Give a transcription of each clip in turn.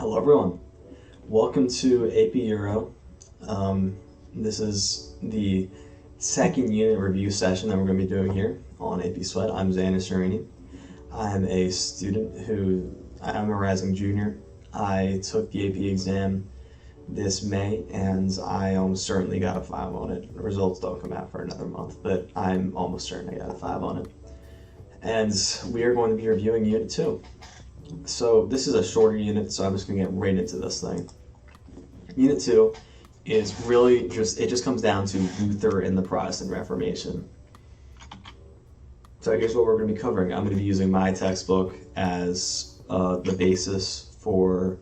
Hello everyone, welcome to AP Euro. This is the second unit review session that we're going to be doing here on AP Sweat. I'm Xander Serini. I'm a student I'm a rising junior. I took the AP exam this May and I almost certainly got a 5 on it. The results don't come out for another month, but I'm almost certain I got a 5 on it. And we are going to be reviewing Unit 2. So this is a shorter unit, so I'm just going to get right into this thing. Unit 2 is really just comes down to Luther and the Protestant Reformation. So here's what we're going to be covering. I'm going to be using my textbook as the basis for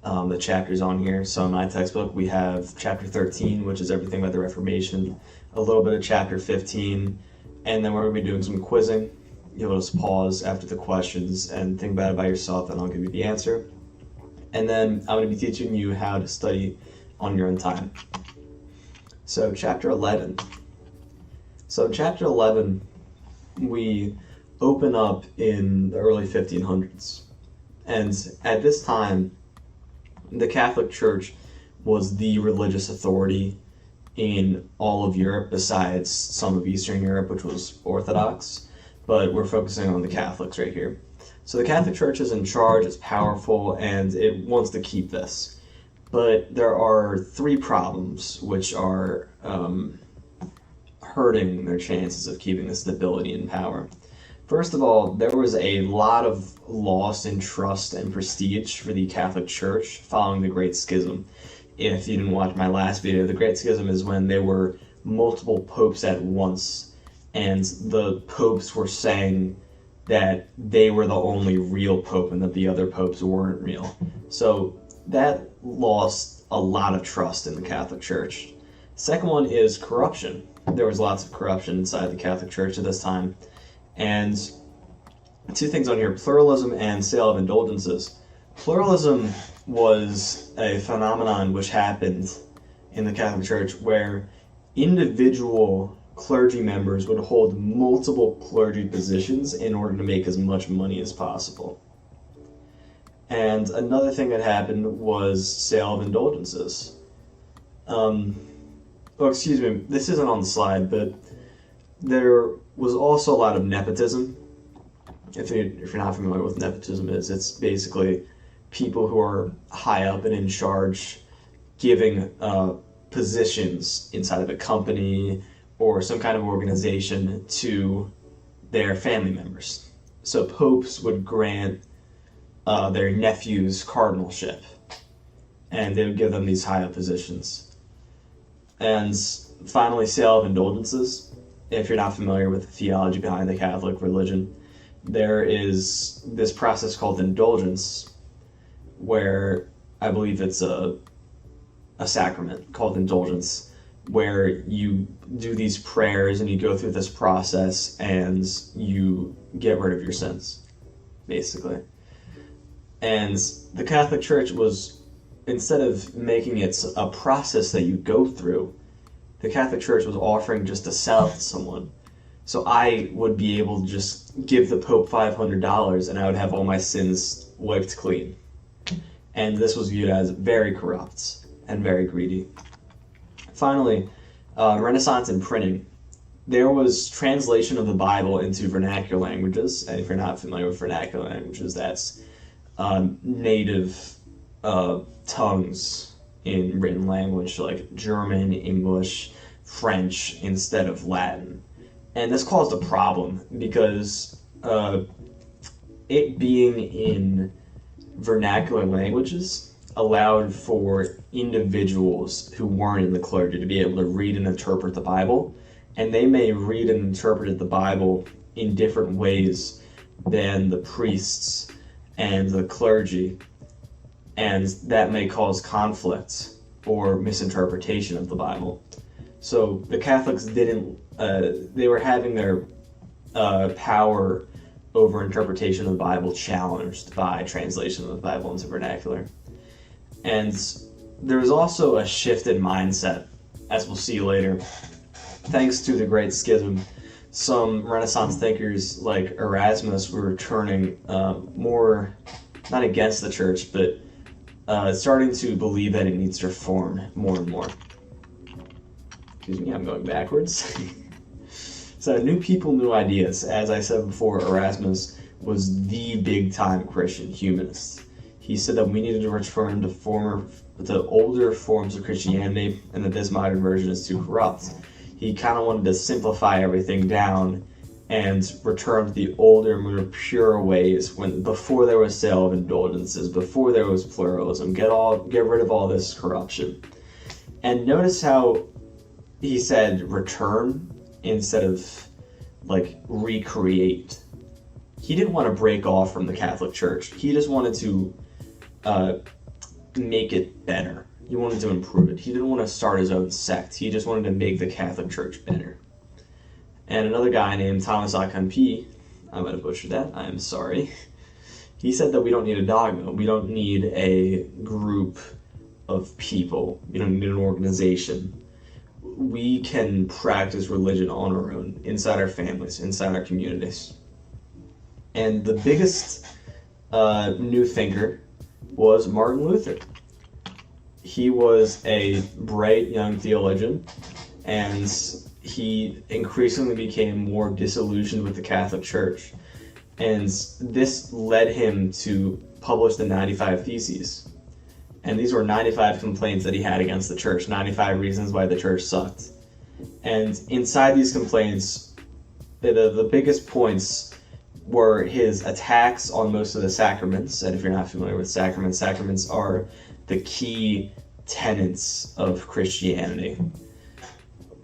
the chapters on here. So in my textbook we have chapter 13, which is everything about the Reformation, a little bit of chapter 15, and then we're going to be doing some quizzing. You'll just pause after the questions and think about it by yourself, and I'll give you the answer. And then I'm going to be teaching you how to study on your own time. So chapter 11. So chapter 11, we open up in the early 1500s. And at this time, the Catholic Church was the religious authority in all of Europe besides some of Eastern Europe, which was Orthodox. But we're focusing on the Catholics right here. So the Catholic Church is in charge, it's powerful, and it wants to keep this. But there are 3 problems which are hurting their chances of keeping the stability and power. First of all, there was a lot of loss in trust and prestige for the Catholic Church following the Great Schism. If you didn't watch my last video, the Great Schism is when there were multiple popes at once, and the popes were saying that they were the only real pope and that the other popes weren't real. So that lost a lot of trust in the Catholic Church. Second one is corruption. There was lots of corruption inside the Catholic Church at this time. And 2 things on here, pluralism and sale of indulgences. Pluralism was a phenomenon which happened in the Catholic Church where individual clergy members would hold multiple clergy positions in order to make as much money as possible. And another thing that happened was sale of indulgences. This isn't on the slide, but there was also a lot of nepotism. If you're not familiar with what nepotism is, it's basically people who are high up and in charge giving positions inside of a company or some kind of organization to their family members. So popes would grant their nephews cardinalship, and they would give them these high up positions. And finally, sale of indulgences. If you're not familiar with the theology behind the Catholic religion, there is this process called indulgence, where I believe it's a sacrament called indulgence, where you do these prayers and you go through this process and you get rid of your sins, basically. And the Catholic Church was, instead of making it a process that you go through, the Catholic Church was offering just to sell it to someone. So I would be able to just give the Pope $500 and I would have all my sins wiped clean. And this was viewed as very corrupt and very greedy. Finally, Renaissance and printing. There was translation of the Bible into vernacular languages, and if you're not familiar with vernacular languages, that's native tongues in written language, like German, English, French, instead of Latin. And this caused a problem because it being in vernacular languages allowed for individuals who weren't in the clergy to be able to read and interpret the Bible, and they may read and interpret the Bible in different ways than the priests and the clergy, and that may cause conflict or misinterpretation of the Bible. So the Catholics they were having their power over interpretation of the Bible challenged by translation of the Bible into vernacular. And there was also a shifted mindset, as we'll see later. Thanks to the Great Schism, some Renaissance thinkers like Erasmus were turning more, not against the church, but starting to believe that it needs to reform more and more. Excuse me, I'm going backwards. So new people, new ideas. As I said before, Erasmus was the big-time Christian humanist. He said that we needed to return to older forms of Christianity, and that this modern version is too corrupt. He kind of wanted to simplify everything down and return to the older, more pure ways before there was sale of indulgences, before there was pluralism. Get rid of all this corruption. And notice how he said return instead of like recreate. He didn't want to break off from the Catholic Church. He just wanted to make it better. He wanted to improve it. He didn't want to start his own sect. He just wanted to make the Catholic Church better. And another guy named Thomas à Kempis, I might have butchered that, I am sorry. He said that we don't need a dogma. We don't need a group of people. We don't need an organization. We can practice religion on our own, inside our families, inside our communities. And the biggest new thinker was Martin Luther. He was a bright young theologian, and he increasingly became more disillusioned with the Catholic Church. And this led him to publish the 95 Theses. And these were 95 complaints that he had against the church, 95 reasons why the church sucked. And inside these complaints, the biggest points were his attacks on most of the sacraments. And if you're not familiar with sacraments, sacraments are the key tenets of Christianity.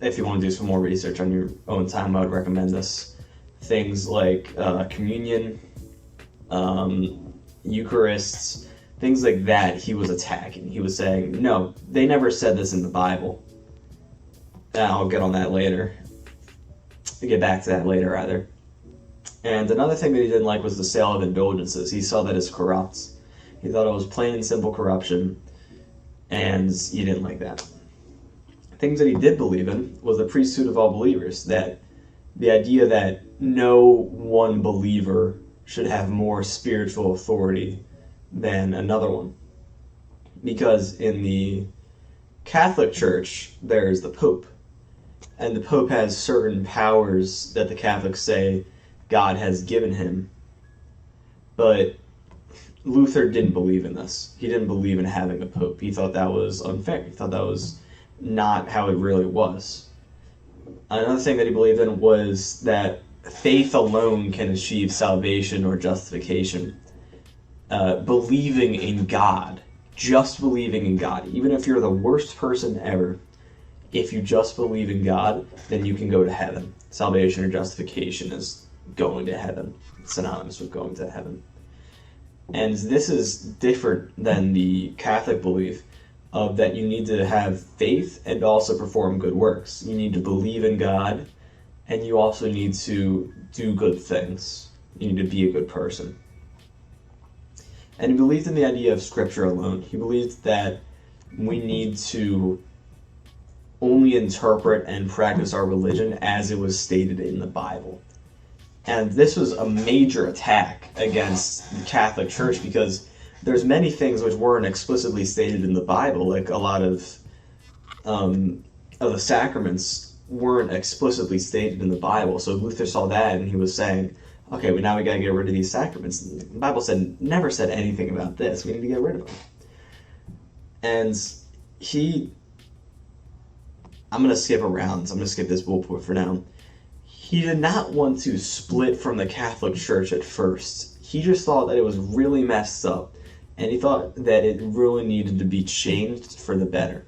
If you want to do some more research on your own time, I would recommend this. Things like communion, Eucharists, things like that he was attacking. He was saying, no, they never said this in the Bible. And I'll get on that later. I'll get back to that later, rather. And another thing that he didn't like was the sale of indulgences. He saw that as corrupt. He thought it was plain and simple corruption, and he didn't like that. Things that he did believe in was the priesthood of all believers, that the idea that no one believer should have more spiritual authority than another one. Because in the Catholic Church, there's the Pope. And the Pope has certain powers that the Catholics say God has given him. But Luther didn't believe in this. He didn't believe in having a Pope. He thought that was unfair. He thought that was not how it really was. Another thing that he believed in was that faith alone can achieve salvation or justification. Believing in God, just believing in God, even if you're the worst person ever, if you just believe in God, then you can go to heaven. Salvation or justification is going to heaven. It's synonymous with going to heaven. And this is different than the Catholic belief of that you need to have faith and also perform good works. You need to believe in God, and you also need to do good things. You need to be a good person. And he believed in the idea of Scripture alone. He believed that we need to only interpret and practice our religion as it was stated in the Bible. And this was a major attack against the Catholic Church because there's many things which weren't explicitly stated in the Bible, like a lot of the sacraments weren't explicitly stated in the Bible. So Luther saw that and he was saying, okay, well, now we gotta get rid of these sacraments. The Bible never said anything about this. We need to get rid of them. And I'm gonna skip around. I'm gonna skip this bullet point for now. He did not want to split from the Catholic Church at first. He just thought that it was really messed up, and he thought that it really needed to be changed for the better.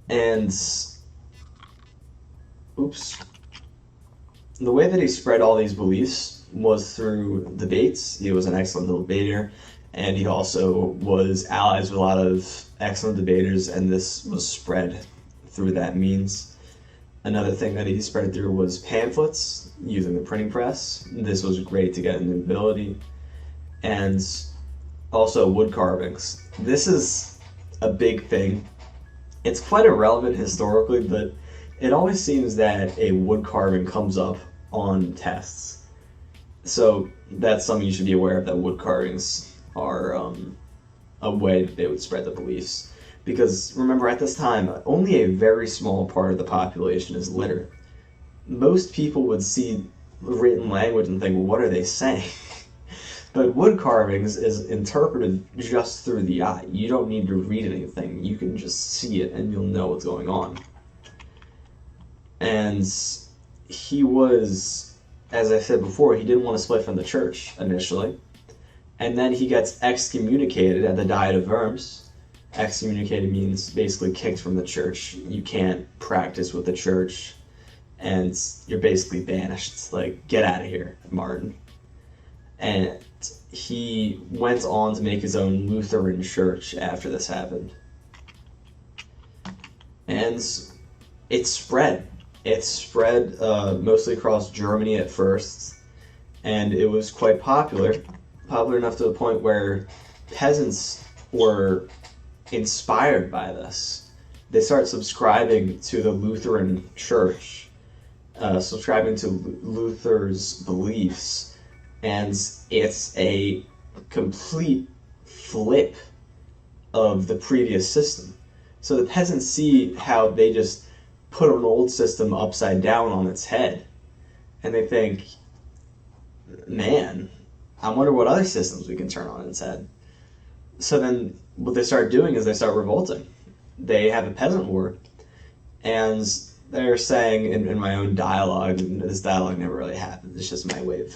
And, the way that he spread all these beliefs was through debates. He was an excellent debater, and he also was allies with a lot of excellent debaters, and this was spread through that means. Another thing that he spread through was pamphlets using the printing press. This was great to get into nobility. And also wood carvings. This is a big thing. It's quite irrelevant historically, but it always seems that a wood carving comes up on tests. So that's something you should be aware of, that wood carvings are a way that they would spread the beliefs. Because remember, at this time, only a very small part of the population is literate. Most people would see written language and think, well, what are they saying? But wood carvings is interpreted just through the eye. You don't need to read anything. You can just see it and you'll know what's going on. And he was, as I said before, he didn't want to split from the church initially. And then he gets excommunicated at the Diet of Worms. Excommunicated means basically kicked from the church. You can't practice with the church, and you're basically banished. Like, get out of here, Martin. And he went on to make his own Lutheran church after this happened. And it spread. It spread mostly across Germany at first, and it was quite popular enough to the point where peasants were inspired by this. They start subscribing to the Lutheran Church, subscribing to Luther's beliefs, and it's a complete flip of the previous system. So the peasants see how they just put an old system upside down on its head, and they think, man, I wonder what other systems we can turn on its head. So then what they start doing is they start revolting. They have a peasant war, and they're saying in my own dialogue, and this dialogue never really happened, it's just my way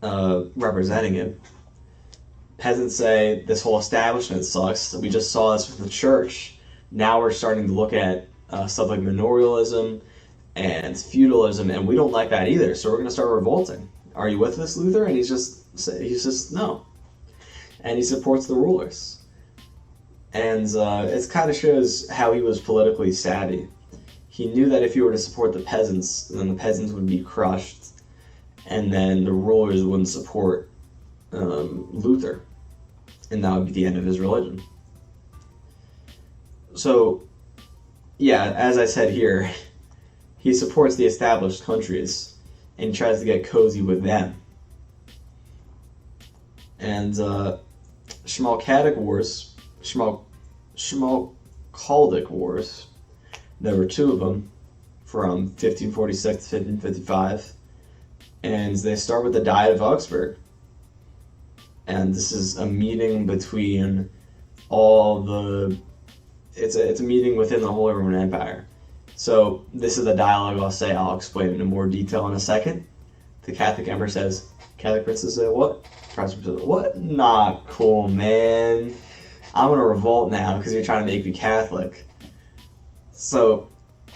of representing it. Peasants say, this whole establishment sucks. We just saw this with the church. Now we're starting to look at stuff like manorialism and feudalism, and we don't like that either, so we're going to start revolting. Are you with us, Luther? And he's just no. And he supports the rulers. And it kind of shows how he was politically savvy. He knew that if he were to support the peasants, then the peasants would be crushed, and then the rulers wouldn't support Luther, and that would be the end of his religion. So, yeah, as I said here, he supports the established countries, and he tries to get cozy with them. And Schmalkaldic Wars, there were two of them, from 1546 to 1555, and they start with the Diet of Augsburg. And this is a meeting between all the... It's a meeting within the Holy Roman Empire. So this is the dialogue I'll explain in more detail in a second. The Catholic Emperor says, Catholic princes say, what? Protestant princes say, what? Not cool, man. I'm going to revolt now because you're trying to make me Catholic. So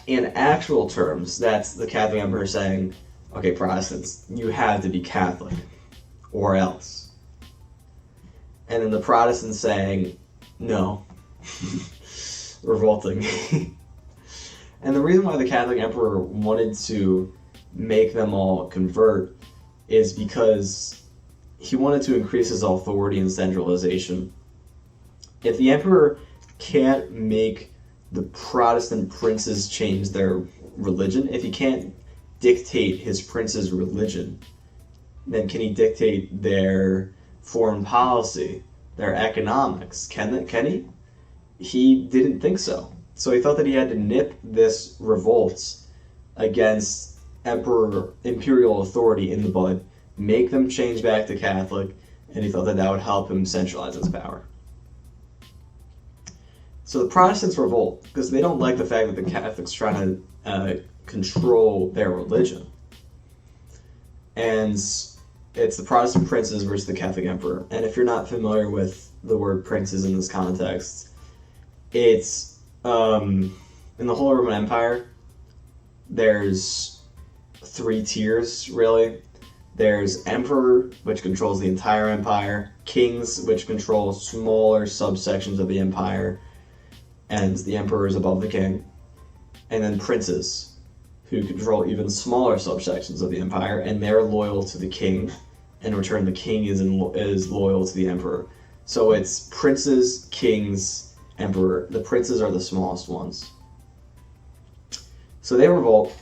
in actual terms, that's the Catholic Emperor saying, okay, Protestants, you have to be Catholic, or else. And then the Protestants saying, no. Revolting. And the reason why the Catholic Emperor wanted to make them all convert is because he wanted to increase his authority and centralization. If the Emperor can't make the Protestant princes change their religion, if he can't dictate his prince's religion, then can he dictate their foreign policy, their economics? Can he? He didn't think so. So he thought that he had to nip this revolt against imperial authority in the bud, make them change back to Catholic, and he thought that that would help him centralize his power. So the Protestants revolt because they don't like the fact that the Catholics try to control their religion. And it's the Protestant princes versus the Catholic Emperor. And if you're not familiar with the word princes in this context, it's in the Holy Roman Empire, there's three tiers, really. There's Emperor, which controls the entire empire, Kings, which control smaller subsections of the empire, and the Emperor is above the King, and then Princes, who control even smaller subsections of the empire, and they're loyal to the King. In return, the King is loyal to the Emperor. So it's Princes, Kings, Emperor. The princes are the smallest ones. So they revolt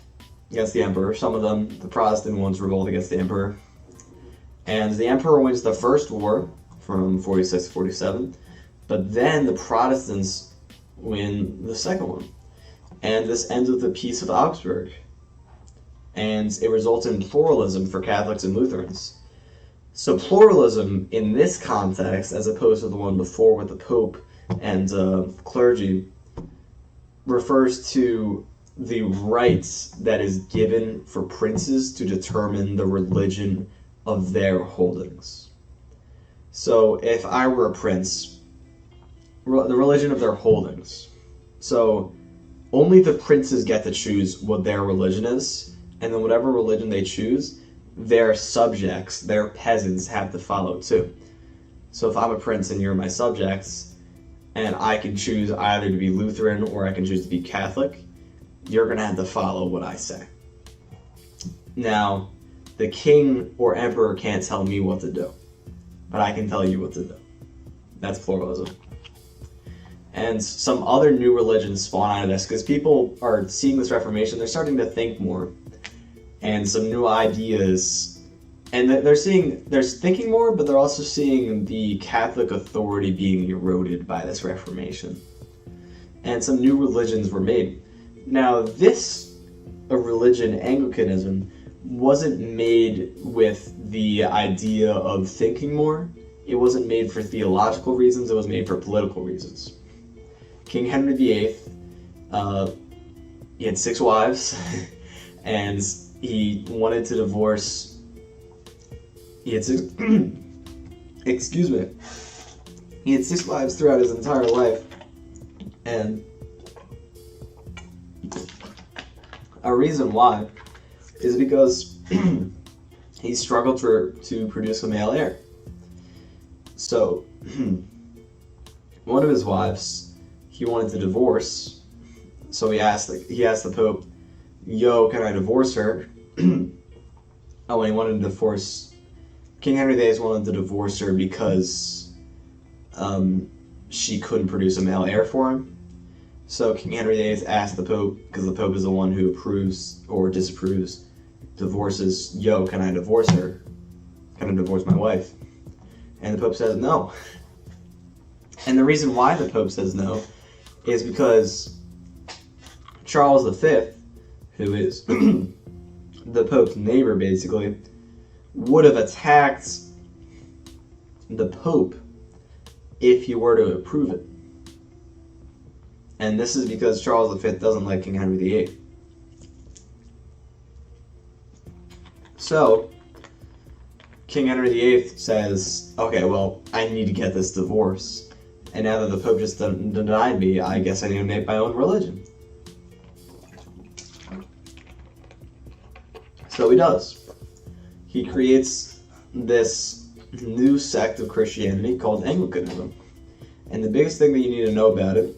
against the Emperor. Some of them, the Protestant ones, revolt against the Emperor. And the emperor wins the first war from 46 to 47, but then the Protestants win the second one. And this ends with the Peace of Augsburg. And it results in pluralism for Catholics and Lutherans. So pluralism in this context, as opposed to the one before with the Pope and clergy, refers to the rights that is given for princes to determine the religion of their holdings. So if I were a prince, the religion of their holdings. So only the princes get to choose what their religion is, and then whatever religion they choose, their subjects, their peasants, have to follow too. So if I'm a prince and you're my subjects, and I can choose either to be Lutheran or I can choose to be Catholic, you're going to have to follow what I say. Now, the king or emperor can't tell me what to do, but I can tell you what to do. That's pluralism. And some other new religions spawn out of this, because people are seeing this Reformation, they're starting to think more, and some new ideas, and they're thinking more, but they're also seeing the Catholic authority being eroded by this Reformation. And some new religions were made. Now, a religion, Anglicanism, wasn't made with the idea of thinking more. It wasn't made for theological reasons, it was made for political reasons. King Henry VIII, he had 6 wives, and he wanted to divorce. He had 6, excuse me. He had 6 wives throughout his entire life, and a reason why is because he struggled to produce a male heir. So, one of his wives, he wanted to divorce, so he asked the Pope, "Yo, can I divorce her?" Oh, and he wanted to divorce. King Henry VIII wanted to divorce her because she couldn't produce a male heir for him. So King Henry VIII asked the Pope, because the Pope is the one who approves or disapproves divorces, "Yo, can I divorce her? Can I divorce my wife?" And the Pope says no. And the reason why the Pope says no is because Charles V, who is the Pope's neighbor basically, would have attacked the Pope if he were to approve it. And this is because Charles V doesn't like King Henry VIII. So, King Henry VIII says, "Okay, well, I need to get this divorce. And now that the Pope just denied me, I guess I need to make my own religion." So he does. He creates this new sect of Christianity called Anglicanism. And the biggest thing that you need to know about it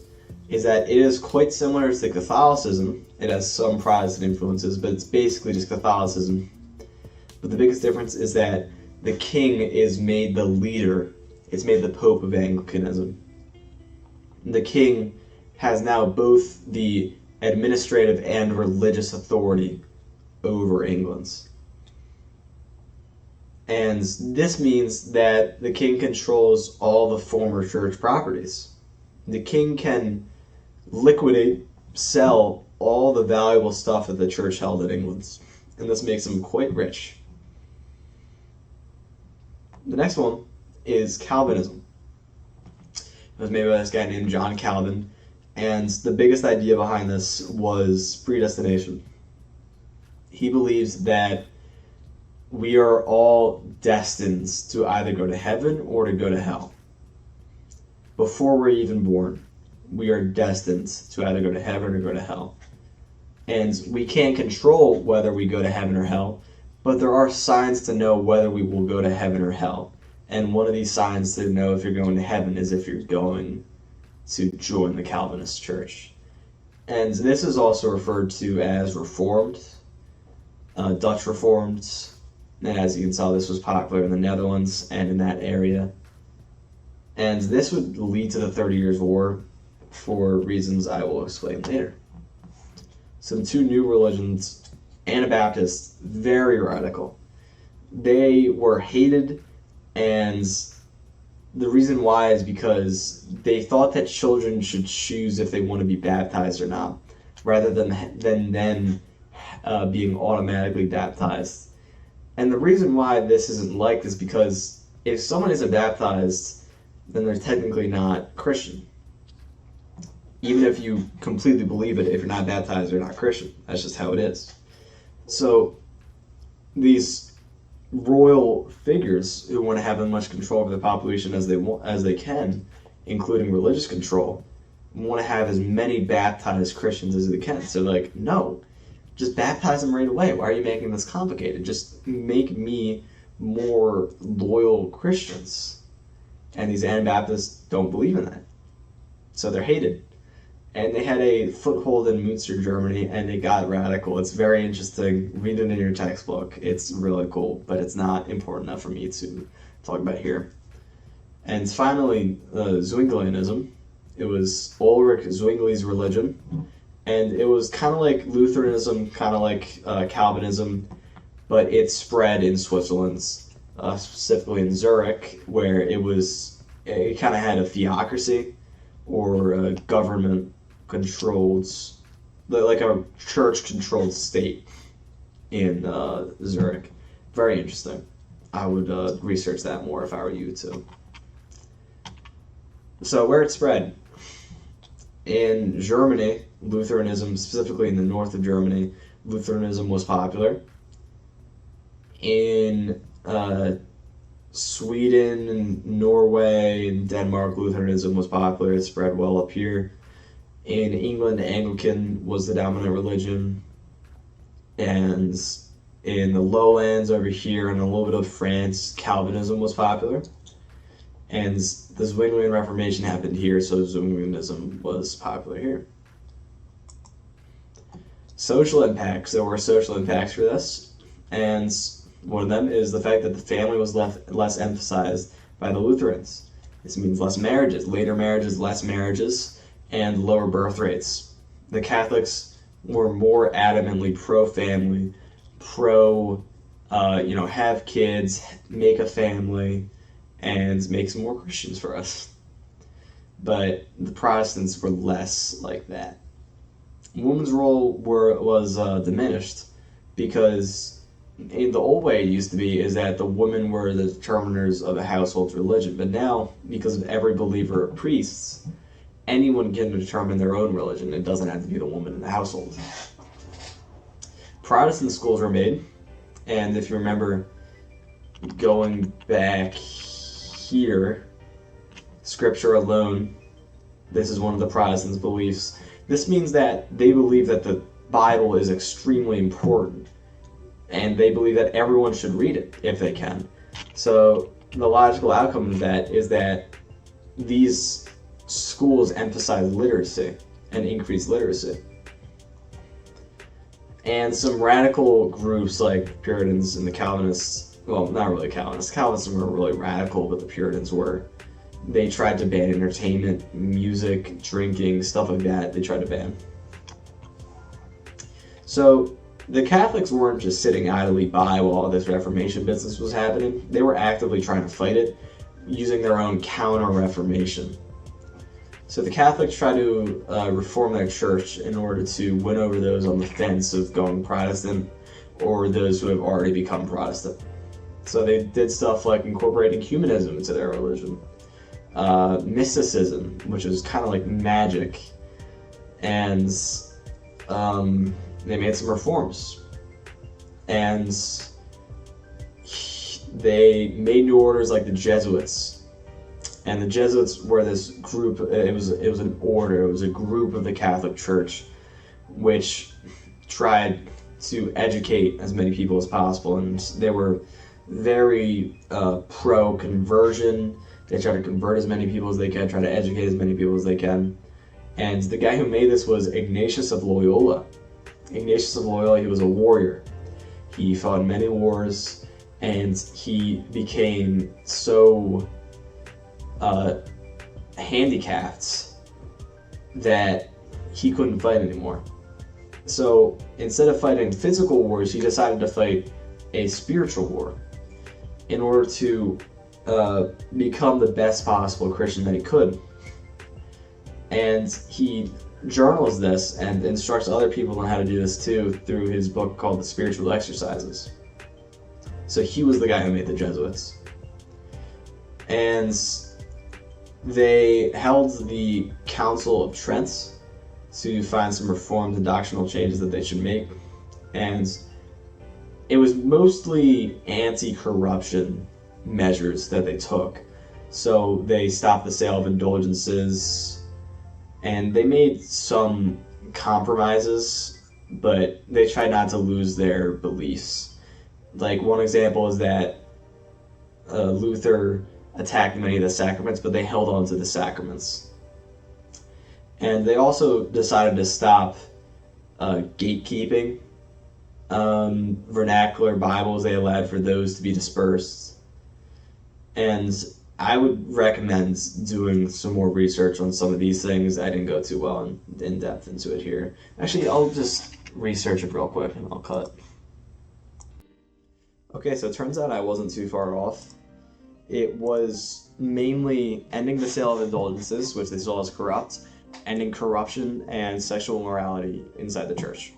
is that it is quite similar to Catholicism. It has some Protestant influences, but it's basically just Catholicism. But the biggest difference is that the king is made the leader. It's made the Pope of Anglicanism. The king has now both the administrative and religious authority over England. And this means that the king controls all the former church properties. The king can liquidate, sell all the valuable stuff that the church held in England. And this makes him quite rich. The next one is Calvinism. It was made by this guy named John Calvin, and the biggest idea behind this was predestination. He believes that we are all destined to either go to heaven or to go to hell. Before we're even born, we are destined to either go to heaven or go to hell. And we can't control whether we go to heaven or hell, but there are signs to know whether we will go to heaven or hell. And one of these signs to know if you're going to heaven is if you're going to join the Calvinist church. And this is also referred to as Reformed, Dutch Reformed. And as you can tell, this was popular in the Netherlands and in that area. And this would lead to the 30 Years' War for reasons I will explain later. So the 2 new religions, Anabaptists, very radical. they were hated, and the reason why is because they thought that children should choose if they want to be baptized or not, rather than them being automatically baptized. And the reason why this isn't liked is because if someone isn't baptized, then they're technically not Christian. Even if you completely believe it, if you're not baptized, you're not Christian. That's just how it is. So these royal figures who want to have as much control over the population as they can, including religious control, want to have as many baptized Christians as they can. So like, no, just baptize them right away. Why are you making this complicated? Just make me more loyal Christians. And these Anabaptists don't believe in that. So they're hated. And they had a foothold in Munster, Germany, and it got radical. It's very interesting. Read it in your textbook. It's really cool, but it's not important enough for me to talk about here. And finally, Zwinglianism. It was Ulrich Zwingli's religion, and it was kind of like Lutheranism, kind of like Calvinism, but it spread in Switzerland, specifically in Zurich, where it kind of had a theocracy, or a government-controlled, like a church-controlled state in Zurich. Very interesting. I would research that more if I were you too. So where it spread? In Germany, Lutheranism, specifically in the north of Germany, Lutheranism was popular. In Sweden and Norway and Denmark, Lutheranism was popular. It spread well up here. In England, Anglican was the dominant religion. And in the lowlands over here and a little bit of France, Calvinism was popular. And the Zwinglian Reformation happened here, so Zwinglianism was popular here. Social impacts. There were social impacts for this. And one of them is the fact that the family was less emphasized by the Lutherans. This means less marriages, later marriages, less marriages, and lower birth rates. The Catholics were more adamantly pro-family, have kids, make a family, and make some more Christians for us. But the Protestants were less like that. Women's role was diminished because in the old way it used to be is that the women were the determiners of a household's religion. But now, because of every believer are priests, anyone can determine their own religion. It doesn't have to be the woman in the household. Protestant schools were made, and if you remember going back here, Scripture alone, this is one of the Protestants' beliefs. This means that they believe that the Bible is extremely important, and they believe that everyone should read it if they can. So the logical outcome of that is that these schools emphasize literacy and increase literacy. And some radical groups like Puritans and the Calvinists, well, not really Calvinists. Calvinists weren't really radical, but the Puritans were. They tried to ban entertainment, music, drinking, stuff like that. They tried to ban. So the Catholics weren't just sitting idly by while this Reformation business was happening. They were actively trying to fight it using their own Counter-Reformation. So the Catholics tried to reform their church in order to win over those on the fence of going Protestant or those who have already become Protestant. So they did stuff like incorporating humanism into their religion, mysticism, which is kind of like magic, and they made some reforms. And they made new orders like the Jesuits. And the Jesuits were this group, it was an order, it was a group of the Catholic Church which tried to educate as many people as possible, and they were very pro-conversion. They tried to convert as many people as they can, try to educate as many people as they can. And the guy who made this was Ignatius of Loyola. Ignatius of Loyola, he was a warrior. He fought in many wars, and he became so handicapped that he couldn't fight anymore. So instead of fighting physical wars, he decided to fight a spiritual war. in order to become the best possible Christian that he could. And he journals this and instructs other people on how to do this too through his book called The Spiritual Exercises. So he was the guy who made the Jesuits. And they held the Council of Trent to find some reforms and doctrinal changes that they should make. And it was mostly anti-corruption measures that they took. So they stopped the sale of indulgences, and they made some compromises, but they tried not to lose their beliefs. Like, one example is that Luther attacked many of the sacraments, but they held on to the sacraments. And they also decided to stop gatekeeping. Vernacular Bibles, they allowed for those to be dispersed. And I would recommend doing some more research on some of these things. I didn't go too well in depth into it here. Actually, I'll just research it real quick and I'll cut. Okay, so it turns out I wasn't too far off. It was mainly ending the sale of indulgences, which they saw as corrupt, ending corruption and sexual immorality inside the church.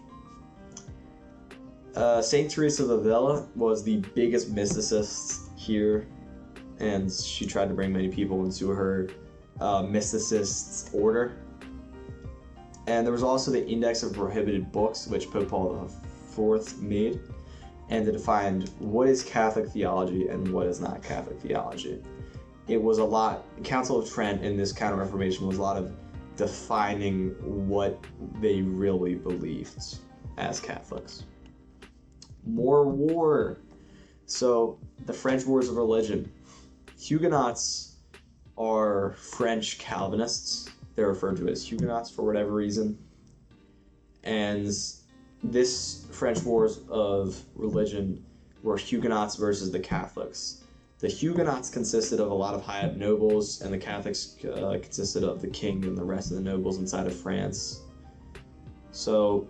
St. Teresa of Avila was the biggest mysticist here, and she tried to bring many people into her mysticist order. And there was also the Index of Prohibited Books, which Pope Paul IV made, and it defined what is Catholic theology and what is not Catholic theology. It was a lot, Council of Trent in this Counter-Reformation was a lot of defining what they really believed as Catholics. More war. So, the French Wars of Religion. Huguenots are French Calvinists. They're referred to as Huguenots for whatever reason. And this French Wars of Religion were Huguenots versus the Catholics. The Huguenots consisted of a lot of high-up nobles, and the Catholics consisted of the king and the rest of the nobles inside of France. So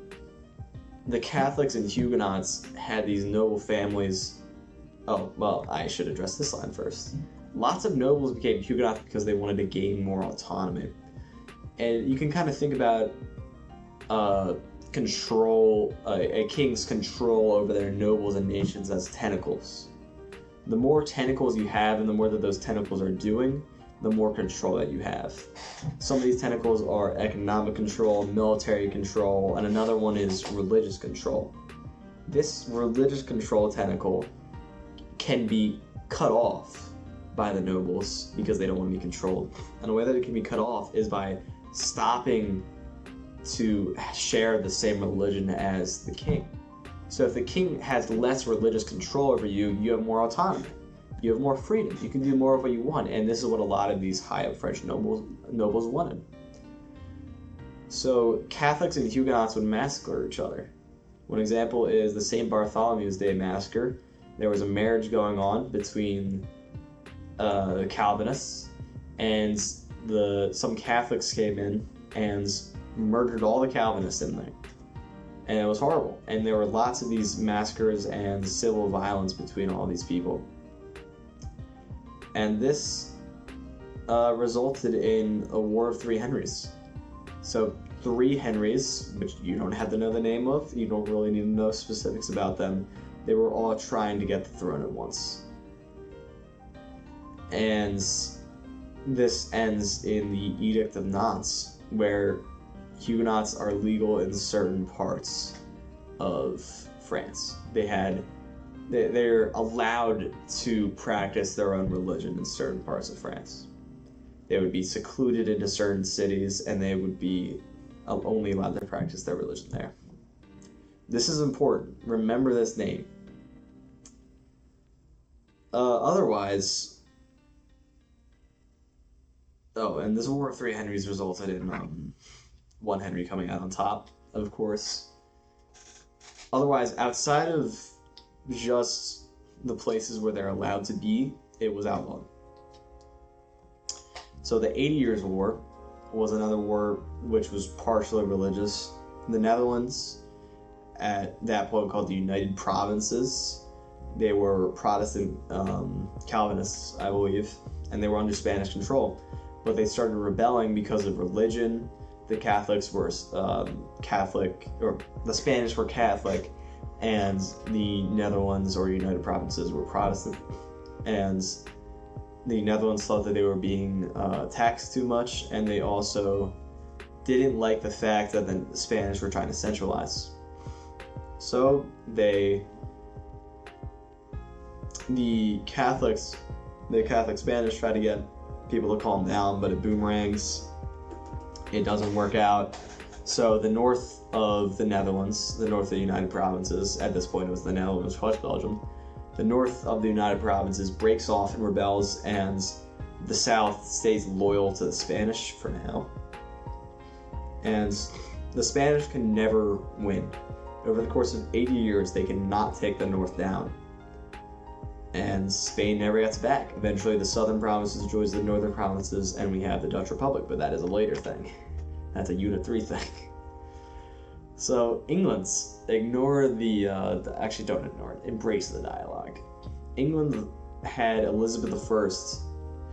the Catholics and Huguenots had these noble families. Oh, well, I should address this line first. Lots of nobles became Huguenots because they wanted to gain more autonomy. And you can kind of think about control, a king's control over their nobles and nations as tentacles. The more tentacles you have and the more that those tentacles are doing, the more control that you have. Some of these tentacles are economic control, military control, and another one is religious control. This religious control tentacle can be cut off by the nobles because they don't want to be controlled. And the way that it can be cut off is by stopping to share the same religion as the king. So if the king has less religious control over you, you have more autonomy. You have more freedom. You can do more of what you want. And this is what a lot of these high-up French nobles wanted. So Catholics and Huguenots would massacre each other. One example is the St. Bartholomew's Day Massacre. There was a marriage going on between the Calvinists, and some Catholics came in and murdered all the Calvinists in there. And it was horrible. And there were lots of these massacres and civil violence between all these people. And this resulted in a War of Three Henrys. So 3 Henrys, which you don't have to know the name of, you don't really need to know specifics about them, they were all trying to get the throne at once. And this ends in the Edict of Nantes, where Huguenots are legal in certain parts of France. They're allowed to practice their own religion in certain parts of France. They would be secluded into certain cities, and they would be only allowed to practice their religion there. This is important. Remember this name. Otherwise, and this War of Three Henrys resulted in one Henry coming out on top, of course. Otherwise, outside of just the places where they're allowed to be, it was outlawed. So the 80 Years' War was another war which was partially religious. The Netherlands, at that point called the United Provinces, They were Protestant Calvinists, I believe, and they were under Spanish control. But they started rebelling because of religion. The Catholics were Catholic, or the Spanish were Catholic, and the Netherlands or United Provinces were Protestant. And the Netherlands thought that they were being taxed too much, and they also didn't like the fact that the Spanish were trying to centralize. So the Catholic Spanish tried to get people to calm down, but it boomerangs. It doesn't work out. So the north of the Netherlands, the north of the United Provinces, at this point it was the Netherlands plus Belgium, the north of the United Provinces breaks off and rebels, and the south stays loyal to the Spanish for now. And the Spanish can never win. Over the course of 80 years, they cannot take the north down. And Spain never gets back. Eventually, the southern provinces joins the northern provinces, and we have the Dutch Republic, but that is a later thing. That's a Unit 3 thing. So, England's ignore actually don't ignore it, embrace the dialogue. England had Elizabeth I,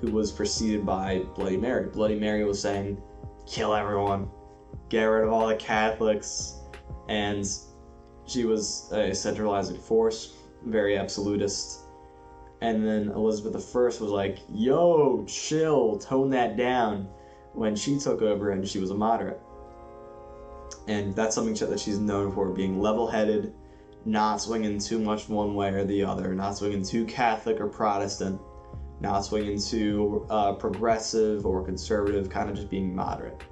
who was preceded by Bloody Mary. Bloody Mary was saying, kill everyone, get rid of all the Catholics, and she was a centralizing force, very absolutist. And then Elizabeth I was like, yo, chill, tone that down, when she took over and she was a moderate. And that's something that she's known for, being level-headed, not swinging too much one way or the other, not swinging too Catholic or Protestant, not swinging too progressive or conservative, kind of just being moderate.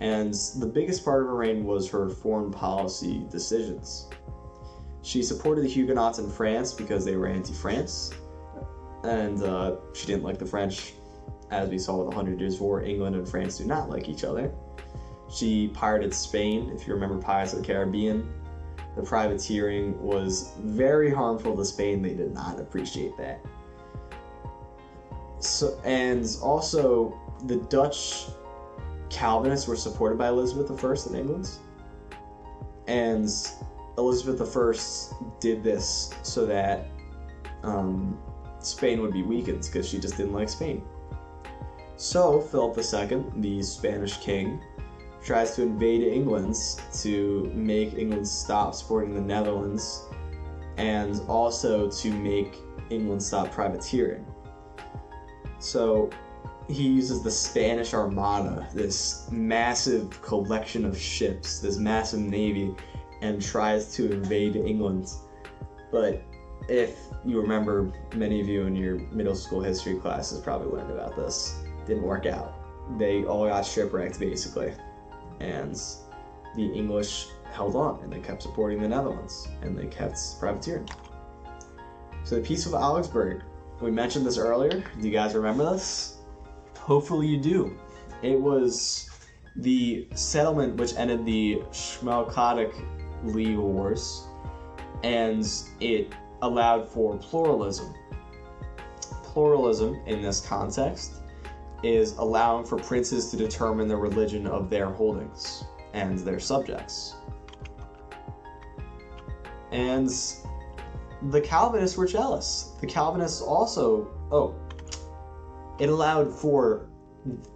And the biggest part of her reign was her foreign policy decisions. She supported the Huguenots in France because they were anti-France, and she didn't like the French. As we saw with the 100 Years' War, England and France do not like each other. She pirated Spain, if you remember Pirates of the Caribbean. The privateering was very harmful to Spain. They did not appreciate that. So, and also, the Dutch Calvinists were supported by Elizabeth I in England. And Elizabeth I did this so that Spain would be weakened, because she just didn't like Spain. So Philip II, the Spanish king, tries to invade England to make England stop supporting the Netherlands, and also to make England stop privateering. So he uses the Spanish Armada, this massive collection of ships, this massive navy, and tries to invade England. But if you remember, many of you in your middle school history classes probably learned about this. Didn't work out. They all got shipwrecked, basically. And the English held on, and they kept supporting the Netherlands, and they kept privateering. So the Peace of Augsburg, we mentioned this earlier. Do you guys remember this? Hopefully you do. It was the settlement which ended the Schmalkaldic Wars, and it allowed for pluralism. Pluralism, in this context, is allowing for princes to determine the religion of their holdings and their subjects. And the Calvinists were jealous. The Calvinists also, it allowed for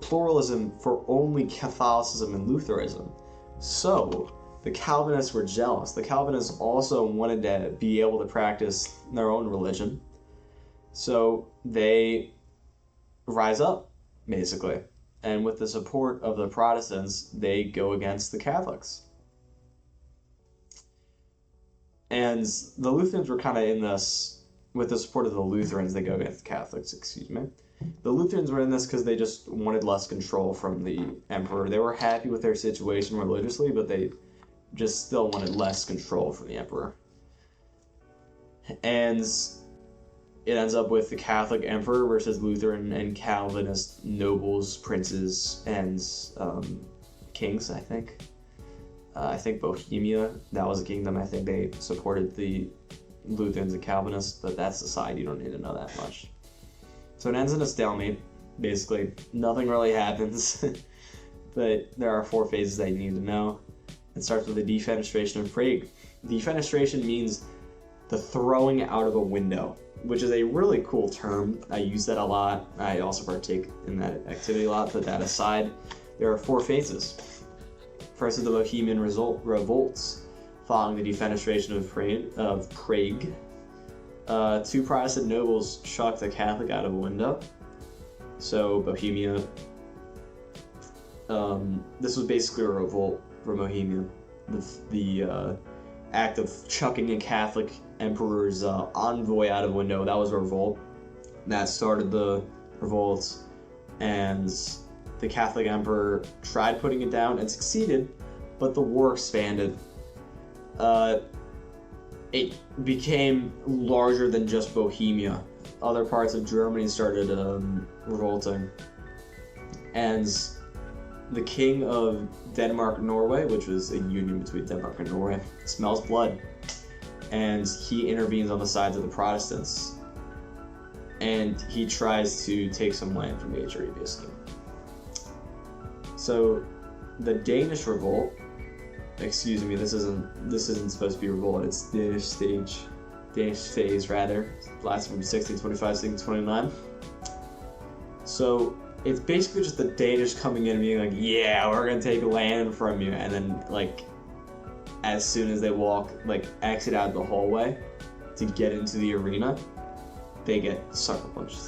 pluralism for only Catholicism and Lutheranism. So the Calvinists were jealous. The Calvinists also wanted to be able to practice their own religion. So they rise up, basically. And with the support of the Protestants, they go against the Catholics. And the Lutherans were kind of in this, with the support of the Lutherans, they go against the Catholics, The Lutherans were in this because they just wanted less control from the emperor. They were happy with their situation religiously, but they just still wanted less control from the emperor. And it ends up with the Catholic emperor versus Lutheran and Calvinist nobles, princes, and kings, I think. I think Bohemia, that was a kingdom. I think they supported the Lutherans and Calvinists, but that's aside. You don't need to know that much. So it ends in a stalemate. Basically, nothing really happens, but there are 4 phases that you need to know. It starts with the defenestration of Prague. Defenestration means the throwing out of a window, which is a really cool term. I use that a lot. I also partake in that activity a lot. Put that aside. There are 4 phases. First is the Bohemian revolts, following the defenestration of Prague. 2 Protestant nobles chucked the Catholic out of a window. So Bohemia, this was basically a revolt from Bohemia. The act of chucking a Catholic emperor's envoy out of a window, that was a revolt. That started the revolt, and the Catholic emperor tried putting it down and succeeded, but the war expanded. It became larger than just Bohemia. Other parts of Germany started revolting. And the king of Denmark-Norway, which was a union between Denmark and Norway, smells blood. And he intervenes on the sides of the Protestants. And he tries to take some land from the HRE, basically. So, the Danish revolt, excuse me, this isn't supposed to be a revolt, it's Danish phase rather, lasted from 1625 to 1629. So it's basically just the Danish coming in and being like, yeah, we're gonna take land from you, and then like as soon as they exit out the hallway to get into the arena, they get sucker punched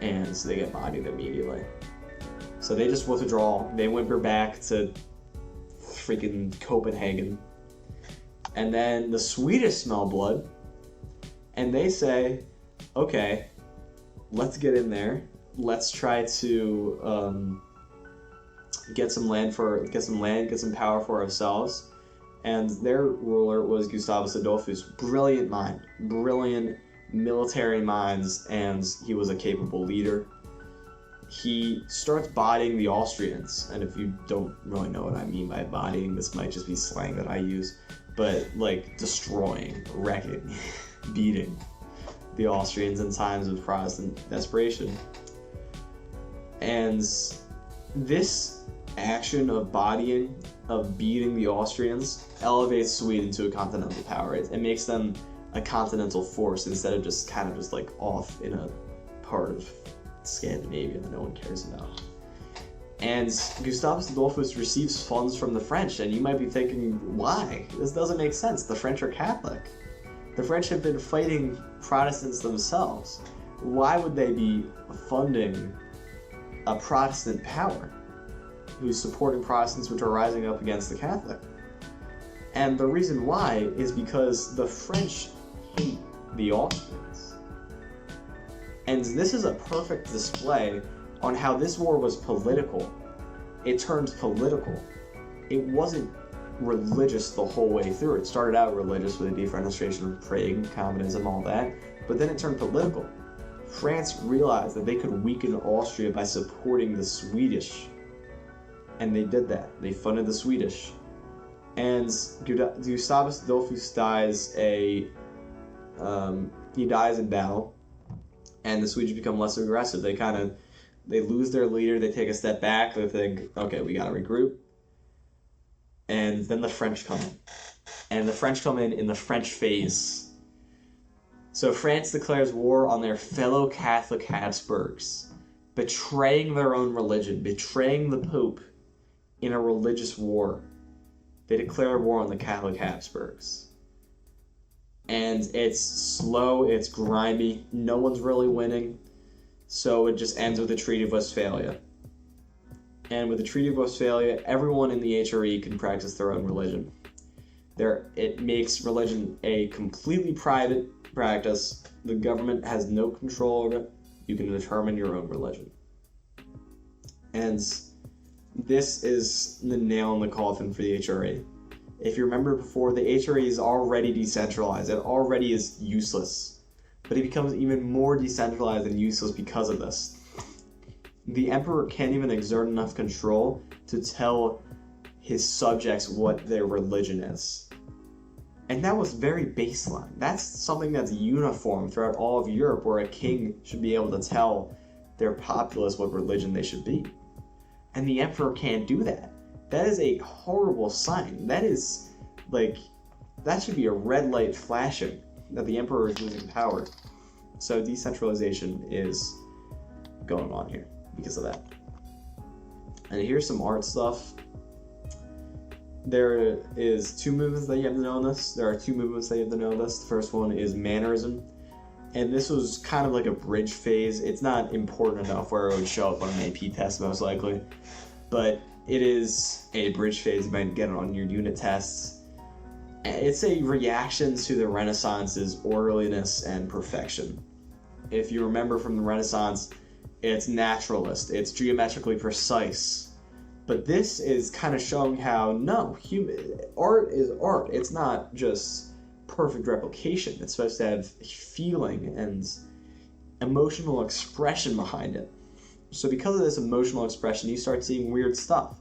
and so they get bodied immediately. So they just withdraw, they whimper back to freaking Copenhagen. And then the Swedish smell blood, and they say, okay, let's get in there. Let's try to get some power for ourselves. And their ruler was Gustavus Adolphus, brilliant mind, brilliant military minds, and he was a capable leader. He starts bodying the Austrians, and if you don't really know what I mean by bodying, this might just be slang that I use, but like destroying, wrecking, beating the Austrians in times of Protestant desperation. And this action of bodying, of beating the Austrians, elevates Sweden to a continental power. It makes them a continental force instead of just kind of just like off in a part of Scandinavia that no one cares about. And Gustavus Adolphus receives funds from the French, and you might be thinking, why? This doesn't make sense. The French are Catholic. The French have been fighting Protestants themselves. Why would they be funding a Protestant power who's supporting Protestants which are rising up against the Catholic? And the reason why is because the French hate the Austrians. And this is a perfect display on how this war was political. It turned political. It wasn't religious the whole way through. It started out religious with the defenestration of Prague, communism, all that, but then it turned political. France realized that they could weaken Austria by supporting the Swedish, and they did that. They funded the Swedish. And Gustavus Adolphus dies he dies in battle, and the Swedish become less aggressive. They lose their leader, they take a step back, they think, okay, we gotta regroup. And then the French come in. And the French come in the French phase. So France declares war on their fellow Catholic Habsburgs, betraying their own religion, betraying the Pope in a religious war. They declare war on the Catholic Habsburgs. And it's slow, it's grimy, no one's really winning. So it just ends with the Treaty of Westphalia. And with the Treaty of Westphalia, everyone in the HRE can practice their own religion. It makes religion a completely private practice. The government has no control over it. You can determine your own religion. And this is the nail in the coffin for the HRE. If you remember before, the HRE is already decentralized. It already is useless. But it becomes even more decentralized and useless because of this. The emperor can't even exert enough control to tell his subjects what their religion is. And that was very baseline. That's something that's uniform throughout all of Europe, where a king should be able to tell their populace what religion they should be. And the emperor can't do that. That is a horrible sign. That should be a red light flashing. that the emperor is losing power. So decentralization is going on here because of that. And here's some art stuff. There is two movements that you have to know in this. There are two movements that you have to know in this. The first one is Mannerism. And this was kind of like a bridge phase. It's not important enough where it would show up on an AP test most likely. But it is a bridge phase. You might get it on your unit tests. It's a reaction to the Renaissance's orderliness and perfection. If you remember from the Renaissance, it's naturalist, it's geometrically precise. But this is kind of showing how, no, art is art. It's not just perfect replication. It's supposed to have feeling and emotional expression behind it. So because of this emotional expression, you start seeing weird stuff,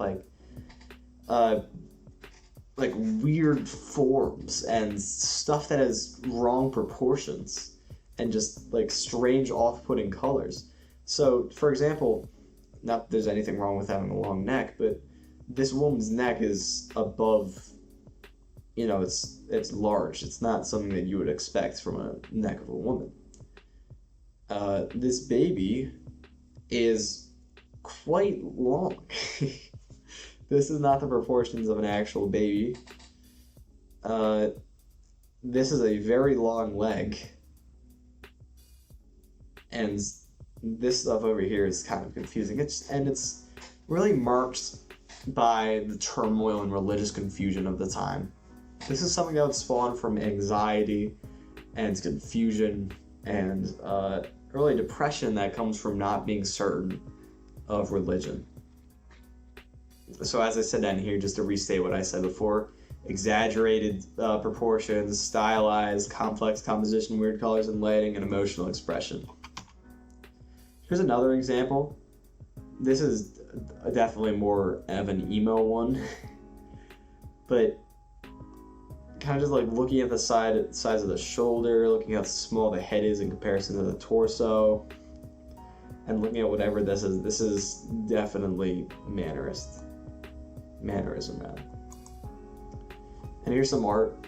like weird forms and stuff that has wrong proportions and just like strange off-putting colors. So, for example, not that there's anything wrong with having a long neck, but this woman's neck is above, it's large. It's not something that you would expect from a neck of a woman. This baby is quite long. This is not the proportions of an actual baby. This is a very long leg. And this stuff over here is kind of confusing. It's really marked by the turmoil and religious confusion of the time. This is something that would spawn from anxiety and confusion and early depression that comes from not being certain of religion. So as I said down here, just to restate what I said before, exaggerated proportions, stylized, complex composition, weird colors and lighting, and emotional expression. Here's another example. This is definitely more of an emo one, but kind of just like looking at the size of the shoulder, looking at how small the head is in comparison to the torso, and looking at whatever this is definitely Mannerism, rather. And here's some art.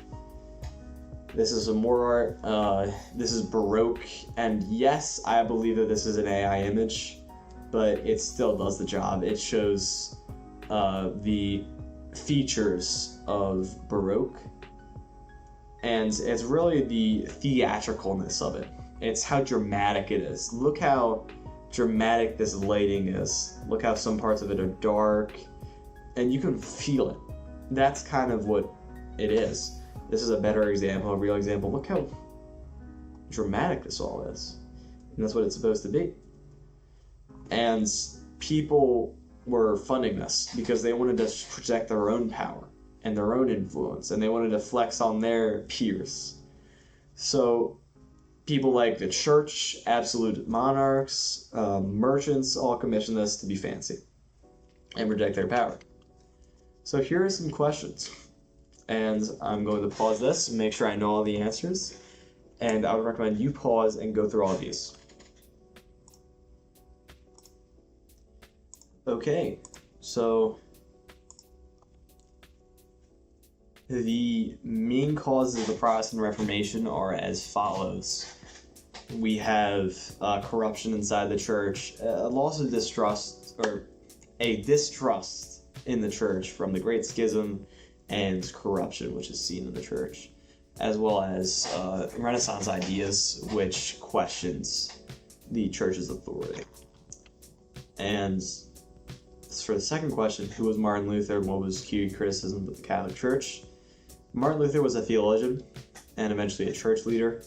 This is some more art. This is Baroque, and yes, I believe that this is an AI image, but it still does the job. It shows the features of Baroque, and it's really the theatricalness of it. It's how dramatic it is. Look how dramatic this lighting is. Look how some parts of it are dark, and you can feel it. That's kind of what it is. This is a better example, a real example. Look how dramatic this all is. And that's what it's supposed to be. And people were funding this because they wanted to project their own power and their own influence, and they wanted to flex on their peers. So people like the church, absolute monarchs, merchants all commissioned this to be fancy and project their power. So here are some questions. And I'm going to pause this and make sure I know all the answers. And I would recommend you pause and go through all of these. Okay, so the main causes of the Protestant Reformation are as follows. We have corruption inside the church, a loss of distrust, or a distrust in the church from the Great Schism, and corruption which is seen in the church, as well as Renaissance ideas which questions the church's authority. And for the second question, who was Martin Luther and what was key criticism of the Catholic Church? Martin Luther was a theologian and eventually a church leader.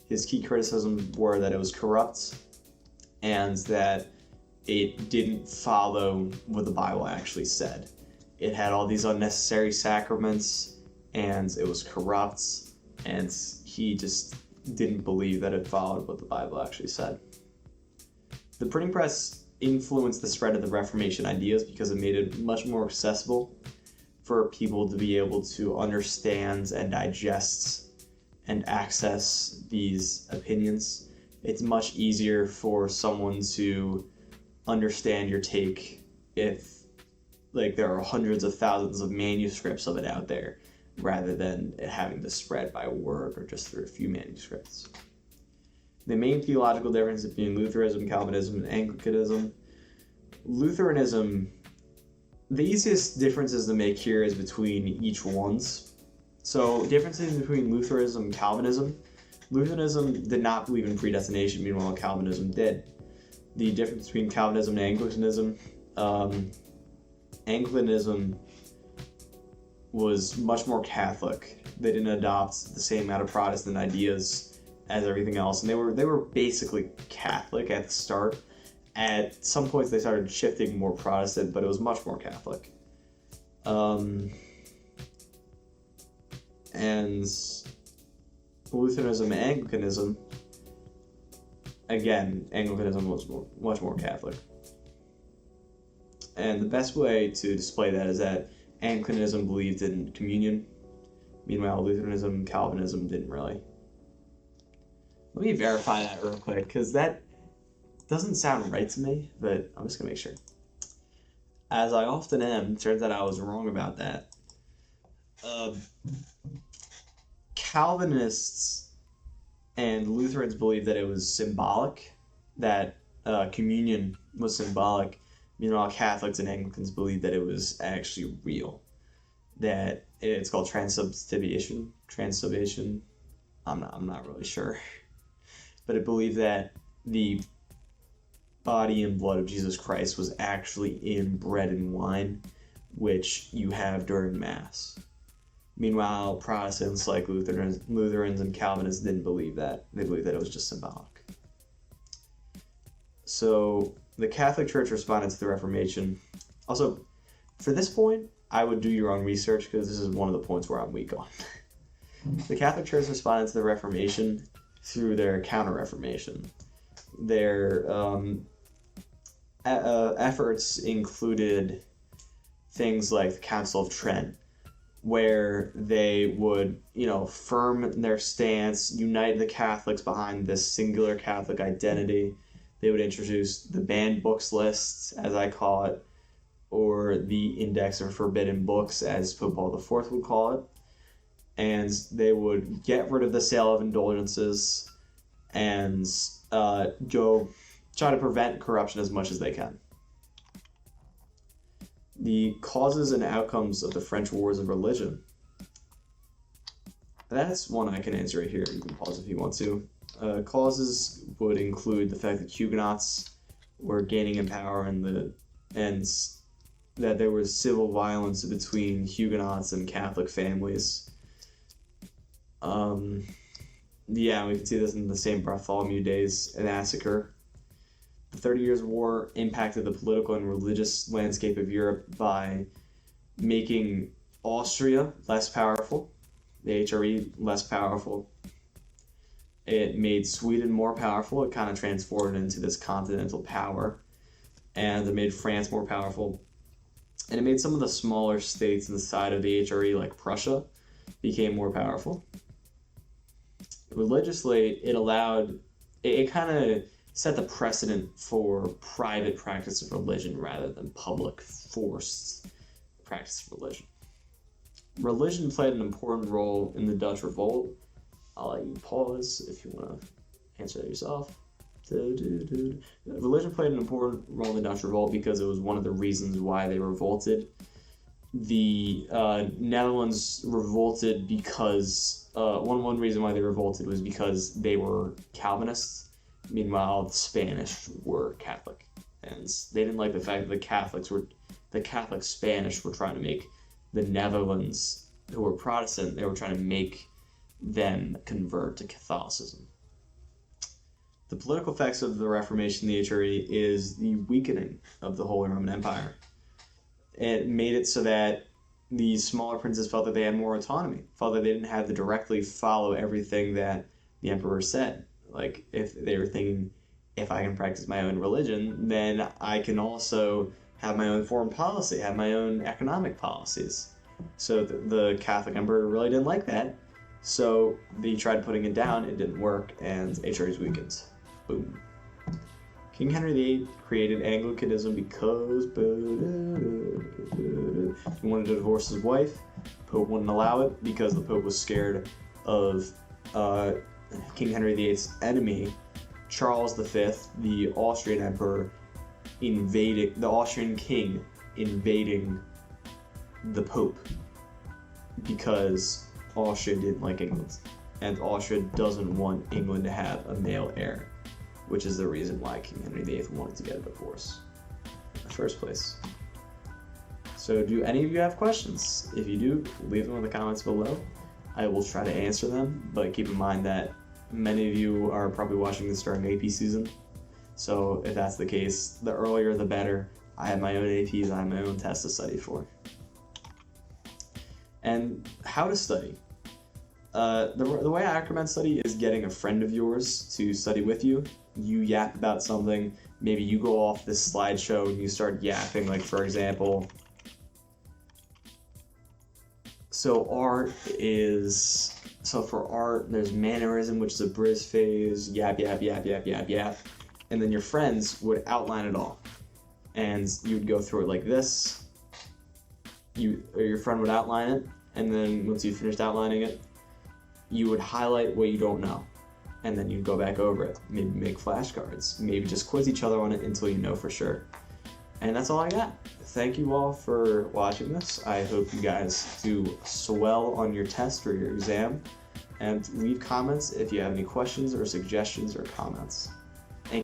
His key criticisms were that it was corrupt and that it didn't follow what the Bible actually said. It had all these unnecessary sacraments, and it was corrupt, and he just didn't believe that it followed what the Bible actually said. The printing press influenced the spread of the Reformation ideas because it made it much more accessible for people to be able to understand and digest and access these opinions. It's much easier for someone to understand your take if there are hundreds of thousands of manuscripts of it out there rather than it having to spread by word or just through a few manuscripts. The main theological difference between Lutheranism, Calvinism, and Anglicanism. Lutheranism, the easiest differences to make here is between each ones. So differences between Lutheranism and Calvinism. Lutheranism did not believe in predestination, meanwhile Calvinism did. The difference between Calvinism and Anglicanism. Anglicanism was much more Catholic. They didn't adopt the same amount of Protestant ideas as everything else, and they were basically Catholic at the start. At some points they started shifting more Protestant, but it was much more Catholic. And Lutheranism and Anglicanism, again, Anglicanism was much more Catholic. And the best way to display that is that Anglicanism believed in communion, meanwhile Lutheranism and Calvinism didn't really. Let me verify that real quick, because that doesn't sound right to me, but I'm just going to make sure. As I often am, turns out I was wrong about that. Calvinists and Lutherans believed that it was symbolic, that communion was symbolic. Meanwhile, Catholics and Anglicans believed that it was actually real. That it's called transubstantiation. I'm not really sure. But it believed that the body and blood of Jesus Christ was actually in bread and wine, which you have during Mass. Meanwhile, Protestants like Lutherans and Calvinists didn't believe that. They believed that it was just symbolic. So the Catholic Church responded to the Reformation. Also, for this point, I would do your own research because this is one of the points where I'm weak on. The Catholic Church responded to the Reformation through their Counter-Reformation. Their efforts included things like the Council of Trent, where they would, firm their stance, unite the Catholics behind this singular Catholic identity. They would introduce the banned books lists, as I call it, or the Index of Forbidden Books, as Pope Paul IV would call it. And they would get rid of the sale of indulgences and try to prevent corruption as much as they can. The causes and outcomes of the French Wars of Religion. That's one I can answer right here. You can pause if you want to. Causes would include the fact that Huguenots were gaining in power and that there was civil violence between Huguenots and Catholic families. We can see this in the St. Bartholomew days, a massacre. The 30 Years' War impacted the political and religious landscape of Europe by making Austria less powerful, the HRE less powerful. It made Sweden more powerful. It kind of transformed into this continental power. And it made France more powerful. And it made some of the smaller states inside of the HRE, like Prussia, became more powerful. Religiously, it kind of set the precedent for private practice of religion rather than public forced practice of religion. Religion played an important role in the Dutch Revolt. I'll let you pause if you want to answer that yourself. Religion played an important role in the Dutch Revolt because it was one of the reasons why they revolted. The Netherlands revolted because one reason why they revolted was because they were Calvinists. Meanwhile, the Spanish were Catholic, and they didn't like the fact that the Catholic Spanish were trying to make the Netherlands, who were Protestant, they were trying to make them convert to Catholicism. The political effects of the Reformation in the HRE is the weakening of the Holy Roman Empire. It made it so that these smaller princes felt that they had more autonomy, felt that they didn't have to directly follow everything that the emperor said. Like, if they were thinking, if I can practice my own religion, then I can also have my own foreign policy, have my own economic policies. So the Catholic emperor really didn't like that. So they tried putting it down, it didn't work, and HRE is weakened. Boom. King Henry VIII created Anglicanism because he wanted to divorce his wife. Pope wouldn't allow it because the Pope was scared of King Henry VIII's enemy, Charles V, the Austrian emperor, the Austrian king invading the Pope, because Austria didn't like England, and Austria doesn't want England to have a male heir, which is the reason why King Henry VIII wanted to get a divorce in the first place. So do any of you have questions? If you do, leave them in the comments below. I will try to answer them, but keep in mind that many of you are probably watching this during AP season. So if that's the case, the earlier the better. I have my own APs, I have my own tests to study for. And how to study. The way I recommend study is getting a friend of yours to study with you. You yap about something, maybe you go off this slideshow and you start yapping, like for example, for art, there's mannerism, which is a bris phase, yap, yap, yap, yap, yap, yap. And then your friends would outline it all. And you would go through it like this. Your friend would outline it, and then once you finished outlining it, you would highlight what you don't know. And then you'd go back over it. Maybe make flashcards. Maybe just quiz each other on it until you know for sure. And that's all I got. Thank you all for watching this. I hope you guys do swell on your test or your exam. And leave comments if you have any questions or suggestions or comments.